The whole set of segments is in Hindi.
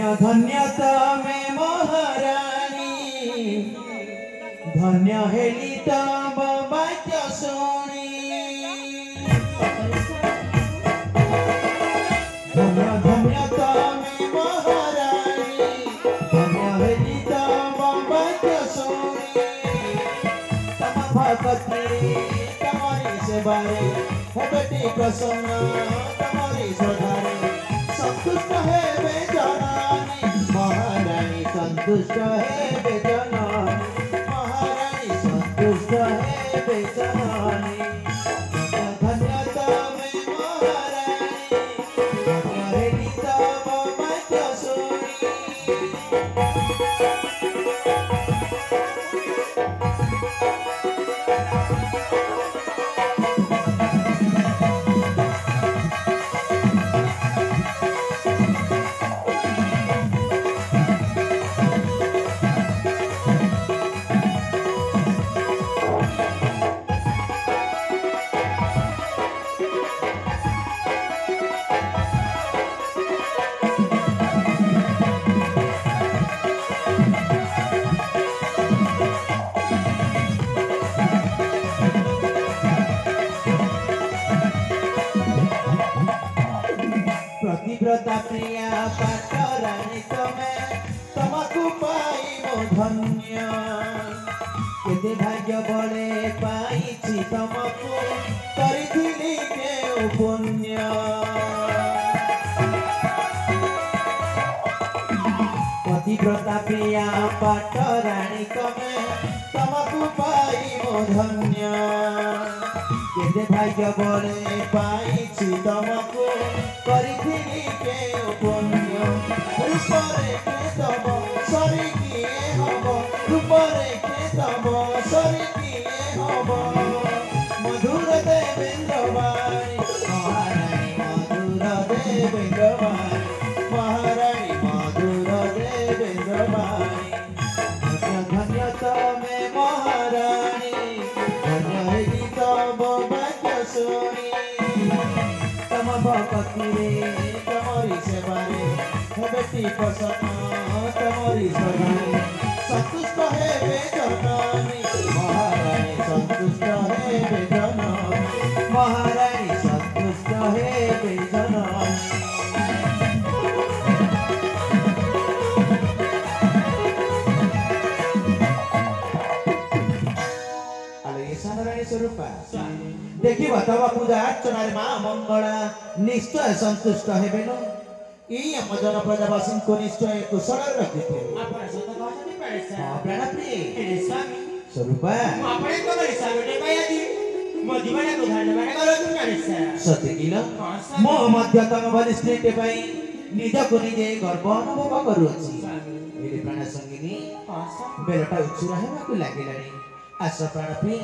धन्य धन्य तमे महारानी धन्य हेली तम वाक्य शुणी धन्य धन्य तमे महारानी धन्य हेली तम वाक्य शुणी तम भक्ति तमरी सेवारे हेबेटी प्रसन्न तमरी श्रद्धारे संतुष्ट है बेजनानी महारानी संतुष्ट है बेजनानी महारानी संतुष्ट है बेजनानी धन्य तमे महारानी धन्य हेली तम वाक्य शुणी प्रतिव्रता प्रिया पाटरानी तमे तमकु पाइबो धन्य केते भाग्य बळे पाइछि तमकु करिथिली के पुण्य प्रतिव्रता प्रिया पाटरानी तमे तमकु पाइबो धन्य केते भाग्य बळे पाइछि तमकु करिथिली के पुण्य रूपरे के तब सरी किए हब रूपरे के तब सरी किए हब मधुर देवेंद्र वाणी महारानी मधुर देवेंद्र वाणी महारानी मधुर देवेंद्र वाणी धन्य धन्य तमे महारानी धन्य हेली तम वाक्य शुणी तम भक्ति तमरी सेवारे हेबेटी प्रसन्न तमरी श्रद्धारे संतुष्ट है बेजनानी महारानी संतुष्ट है बेजनानी महारानी संतुष्ट है बेजनानी साधारण स्वरूप देखिबा तब पूजा अर्चना माँ मंगला निश्चय संतुष्ट हेबेन ई हम जन प्रजावासी को निश्चय कुशल रखिते आपण सत कहते पैसा प्राणप्रिय हे स्वामी स्वरूप आपण को हिसाबे पायादी मो जीवन को धन्यवाद करो तुम जानिसा सत्य किल मो मध्यतम बलिष्ठते पई निज को निजे गर्व अनुभव करूछि एले प्राण संगिनी बेलटा उछुरा हेबा को लागिलानी आस प्राणप्रिय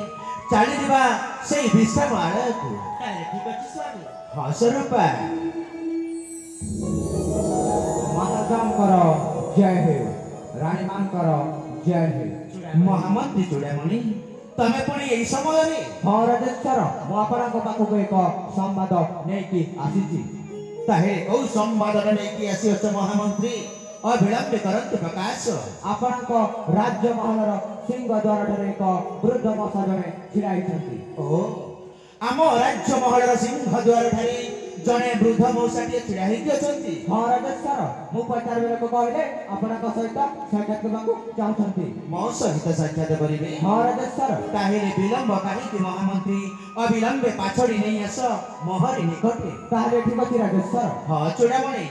चाली दिबा सेई विश्राम आळाकू ताले ठीक अछि स्वामी हां स्वरूप महादाम करो जय हे रानी मान करो जय हे महामंत्री चूड़ामणि तमे पुणी एई समय रे हां राजेश्वर मो आपन को पाखो को एक संवाद नेकी आसीची ताहे ओ संवाद नेकी आसी अछ महामंत्री अविलंब करंत प्रकाश आपन को राज्य महलर सिंह द्वार ठारे एक वृद्ध मसा जने छिराई छथि ओ आम राज्य महलर सिंह द्वार ठारे जने वृद्ध मौसाटी छिड़ा हेकि अछंती हां राजेश्वर मु पचार बेले को कहले आपन को सहित साक्षात करबाकू चाहछंती मो सहित साक्षात करिवे हां राजेश्वर ताहेले विलंब काहे महामंत्री अविलंबे पाछड़ी नहीं आस मोहरी निकटे ताले ठीक अछि राजेश्वर हां चूड़ामणि